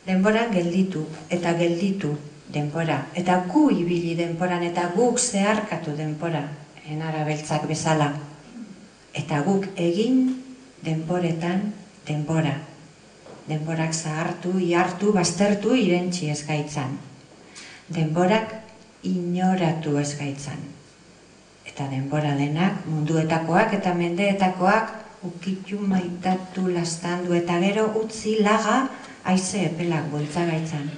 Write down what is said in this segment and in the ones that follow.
denboran gelditu eta gelditu denbora. Eta gu ibili denboran eta guk zeharkatu denbora, enara beltzak bezala. Eta guk egin denboretan denbora. Denborak zahartu, ihartu, baztertu, irentzi ez gaitzan. Denborak inoratu ez gaitzan. Eta denbora denak, munduetakoak eta mendeetakoak, ukitu, maitatu, lastandu eta gero utzi laga haize epelak bultza gaitzan.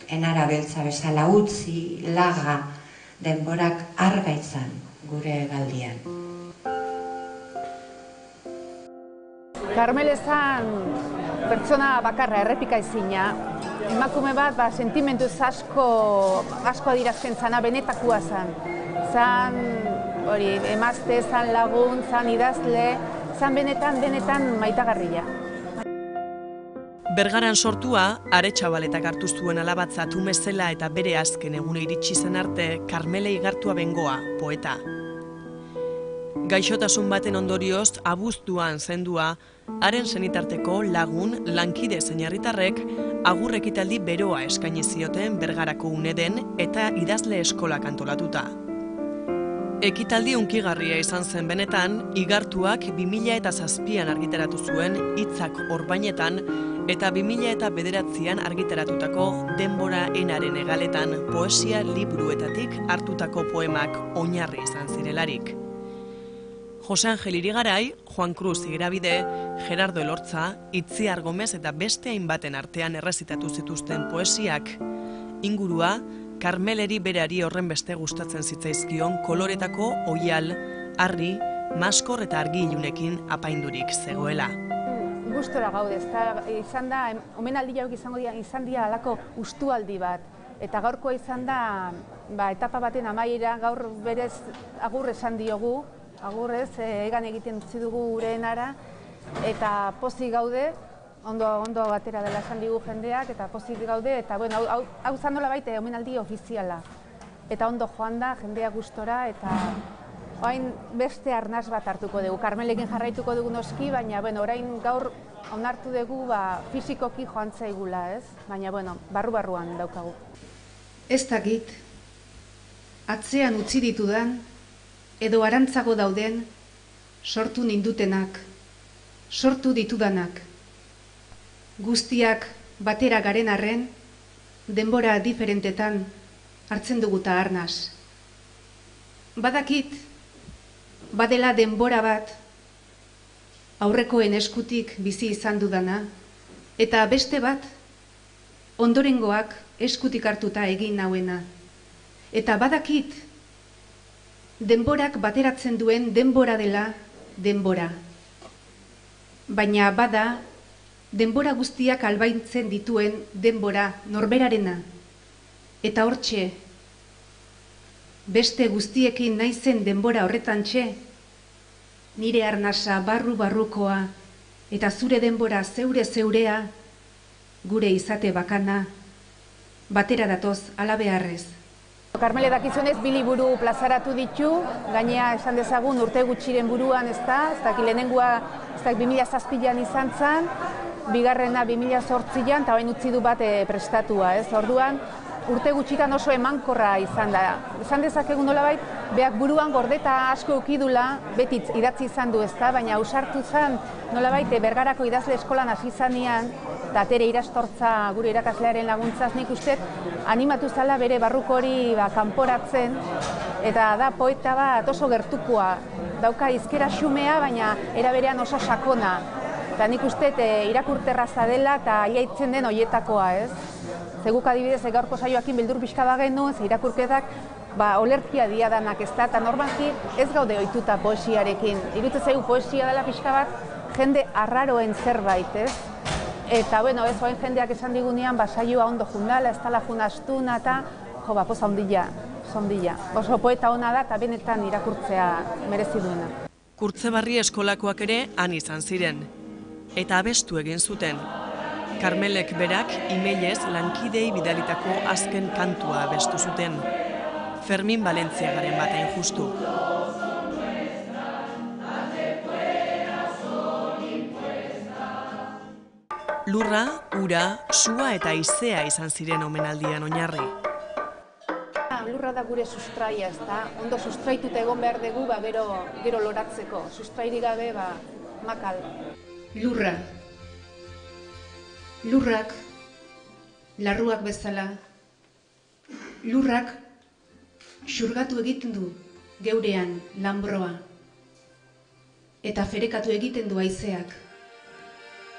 Enara beltza bezala utzi laga denborak argaitzan gure galdian. Karmel ezan pertsona bakarra errepika ezina, emakume bat sentimentuz asko adirazten zana, benetakoa zan. Zan emazte, zan lagun, zan idazle, zan benetan maitagarria. Bergaran sortua, Aretxabaletak hartu zuen alabatza Tumezela eta bere azken egune iritsi zen arte Karmele Igartua Bengoa, poeta. Gaixotasun baten ondorioz, abuztuan zendua, haren senitarteko lagun, lankide zein herritarrek agur ekitaldi beroa eskaini zioten Bergarako Uneden eta idazle eskolak antolatuta. Ekitaldi hunkigarria izan zen benetan, Igartuak 2007an argitaratu zuen Hitzak Orbainetan eta 2009an argitaratutako Denbora Enaren Hegaletan poesia liburuetatik hartutako poemak oinarri izan zirelarik. Jose Angel Irigaray, Juan Cruz Igerabide, Gerardo Elortza, Itziar Gomez eta beste hainbaten artean errezitatu zituzten poesiak. Ingurua, Karmeleri berari horren beste gustatzen zitzaizkion koloretako oial, harri, maskor eta argi ilunekin apaindurik zegoela. Gustora gaude, izan da, omenaldi hauek izan dira alako ustualdi bat. Eta gaurkoa izan da, etapa baten amaiera, gaur berez agur esan diogu, agurrez, egan egiten utzi dugu urenara, eta pozik gaude, ondo batera dela esan digu jendeak, eta pozik gaude, eta bueno, hau zandola baita omenaldi ofiziala. Eta ondo joan da, jendea gustora, eta orain beste arnaz bat hartuko dugu. Karmelekin jarraituko dugu noski, baina orain gaur onartu dugu fisikoki joan zaigula, ez? Baina barru-barruan daukagu. Ez dakit, atzean utzi ditudan, edo arantzago dauden, sortu nindutenak, sortu ditudanak. Guztiak batera garen arren, denbora diferentetan hartzen duguta arnaz. Badakit, badela denbora bat, aurrekoen eskutik bizi izan dudana, eta beste bat, ondorengoak eskutik hartuta egin nauena. Eta badakit, denborak bateratzen duen denbora dela denbora. Baina bada, denbora guztiak albaintzen dituen denbora norberarena. Eta hortxe, beste guztiekin naizen denbora horretantxe, nire arnasa barru-barrukoa eta zure denbora zeure-zeurea, gure izate bakana, batera datoz alabeharrez. Karmele dakizunez, 2 liburu plazaratu ditu, gainea esan dezagun urte gutxiren buruan ez da, lehenengoa 2007an izan zen, bigarrena 2008an, eta hain utzi du bat prestatua, ez? Orduan, urte gutxitan oso emankorra izan da. Esan dezakegun nolabait, beak buruan gordeta asko ukidula, beti idatzi izan du ez da, baina ausartu zen nolabait Bergarako idazle eskolan hasi zanean, eta tere irastortza gure irakaslearen laguntzaz nik uste animatu zala bere barruko hori kanporatzen, eta da poeta bat oso gertukoa, dauka hizkera xumea, baina era berean oso sakona. Eta nik uste irakurterraza dela eta aiaitzen den hoietakoa, ez? Zeguk adibidez, gaurko saioakin beldur pixka bagenu, ze irakurketak olerkia diadanak ez da, eta normalki ez gaude ohituta poesiarekin. Iruditzen zaigu poesia dela pixka bat jende arraroen zerbait, ez? Eta, ez oain jendeak esan digunean, saioa ondo jundala, ez tala jun astuna, eta, poza ondila. Oso poeta ona da, eta benetan irakurtzea merezi duena. Kurtzebarri eskolakoak ere han izan ziren. Eta abestu egin zuten. Karmelek berak emailez lankidei bidalitako azken kantua abestu zuten. Fermin Valentziagaren batean justu. Lurra, ura, sua eta haizea izan ziren omenaldian oinarri. Lurra da gure sustraia, ezta? Ondo sustraituta egon behar dugu, gero loratzeko. Sustrairik gabe, makal. Lurra. Lurrak, larruak bezala, lurrak xurgatu egiten du geurean lanbroa eta ferekatu egiten du haizeak.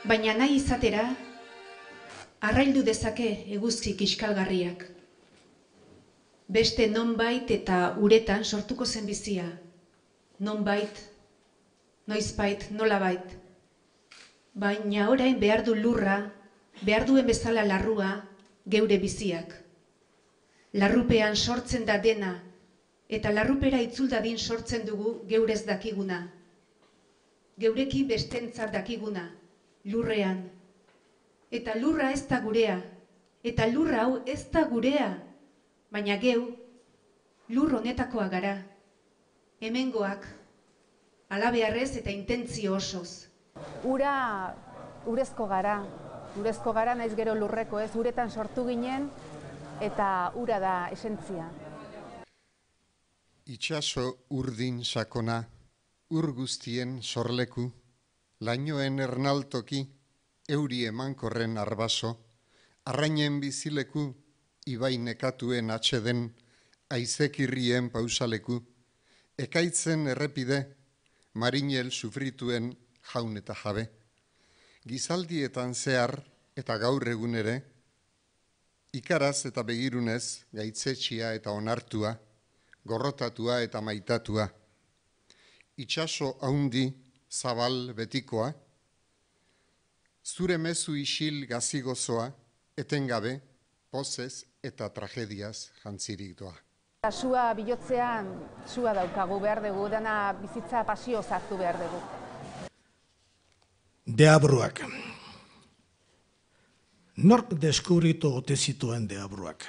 Baina nahi izatera, arraildu dezake eguzki kiskalgarriak. Beste nonbait eta uretan sortuko zen bizia. Nonbait, noizbait, nolabait. Baina orain behar du lurra, behar duen bezala larrua, geure biziak. Larrupean sortzen da dena, eta larrupera itzuldadin sortzen dugu geurez dakiguna. Geurekin bestentzat dakiguna, lurrean. Eta lurra ez da gurea, eta lurra hau ez da gurea, baina geu, lur honetakoa gara. Hemengoak, alabearrez eta intentzio osoz. Ura, urezko gara naiz gero lurreko ez, uretan sortu ginen eta ura da esentzia. Itxaso urdin sakona, ur guztien sorleku, lainoen ernaltoki, euri emankorren arbaso, arrainen bizileku, ibai nekatuen atxeden, aizekirrien pausaleku, ekaitzen errepide, marinel sufrituen jaun eta jabe. Gizaldietan zehar eta gaur egun ere, ikaraz eta begirunez gaitzetxia eta onartua, gorrotatua eta maitatua. Itxaso haundi, zabal betikoa, zure mezu isil gazigozoa, etengabe, pozez eta tragediaz jantzirik doa. Sua bilotzean, sua daukagu behar dugu, dana bizitza pasio zartu behar dugu. Deabruak. Nork deskubritu ote zituen deabruak?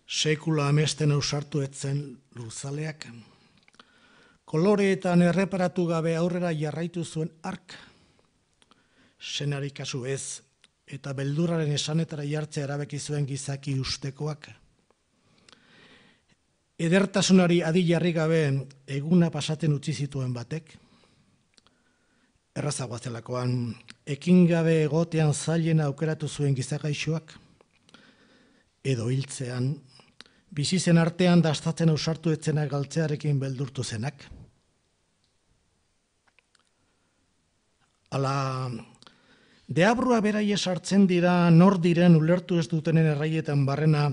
Sekula amesten ausartu etzen lurzaleak. Koloreetan erreparatu gabe aurrera jarraitu zuen ark. Senari kasu ez, eta beldurraren esanetara jartzea erabaki zuen gizaki ustekoak. Edertasunari adi jarri gabe eguna pasaten utzi zituen batek. Errazagoa zelakoan, ekin gabe egotean zailen aukeratu zuen gizagaixoak, edo hiltzean, bizi zen artean dastatzen ausartu etzena galtzearekin beldurtu zenak. Ala, deabrua beraie sartzen dira nor diren ulertu ez dutenen erraietan barrena,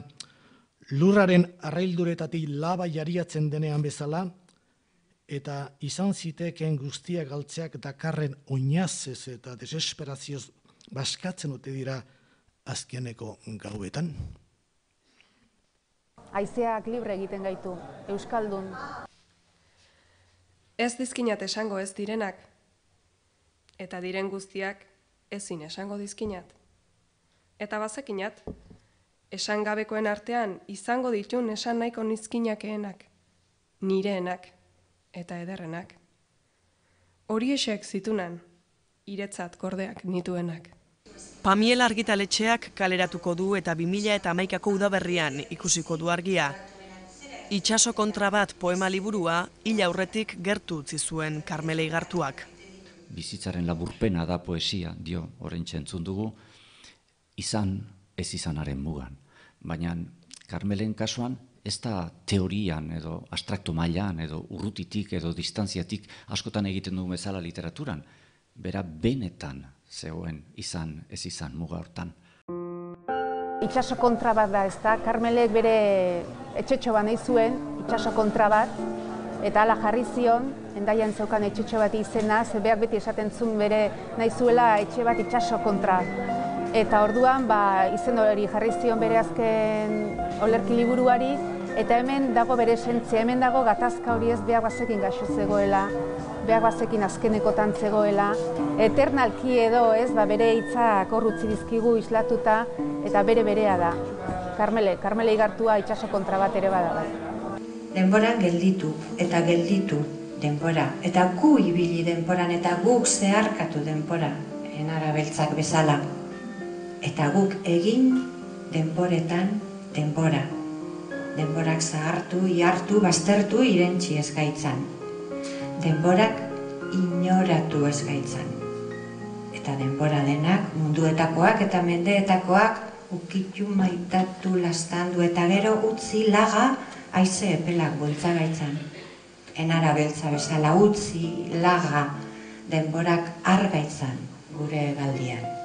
lurraren arrailduretatik laba jariatzen denean bezala, eta izan zitekeen guztia galtzeak dakarren oinazez eta desesperazioz baskatzen ote dira azkeneko gauetan. Haizeak libre egiten gaitu, euskaldun. Ez dizkinat esango ez direnak, eta diren guztiak ezin esango dizkinat. Eta bazekinat, esan gabekoen artean izango ditun esan nahiko nizkinakeenak, nireenak eta ederrenak. Horiexek zitunan, iretzat gordeak nituenak. Pamiel argitaletxeak kaleratuko du eta 2011ko udaberrian ikusiko du argia. Itxaso kontra bat poema liburua hil aurretik gertu utzi zuen Karmele Igartuak. Bizitzaren laburpena da poesia, dio oraintxe entzun dugu, izan ez izanaren mugan. Baina Karmelen kasuan ez da teorian edo abstraktu mailan edo urrutitik edo distantziatik askotan egiten dugu bezala literaturan. Bera benetan zegoen izan ez izan muga hortan. Itxaso kontra bat da, ez da? Karmelek bere etxetxo bat nahi zuen, itxaso kontra bat, eta hala jarri zion, Hendaian zeukan etxetxo bat izena, zebeak beti esaten zuen bere nahi zuela etxe bat itxaso kontra. Eta orduan izen hori jarri zion bere azken olerki liburuari, eta hemen dago bere esentzia, hemen dago gatazka hori ez behar bazekin gaixo zegoela, behar bazekin azkenekotan zegoela, eternalki edo ez, bere hitzak hor utzi dizkigu islatuta, eta berea da. Karmele Igartua itxaso kontra bat ere bada bai. Denboran gelditu eta gelditu denbora, eta gu ibili denboran, eta guk zeharkatu denbora. enara beltzak bezala. Eta guk egin denboretan denbora. Denborak zahartu, ihartu, baztertu, irentzi ez gaitzan. Denborak inoratu ez gaitzan. Eta denbora denak, munduetakoak eta mendeetakoak, ukitu, maitatu, lastandu eta gero utzi laga haize epelak bultza gaitzan. Enara beltza bezala utzi, laga, denborak argaitzan gure galdian.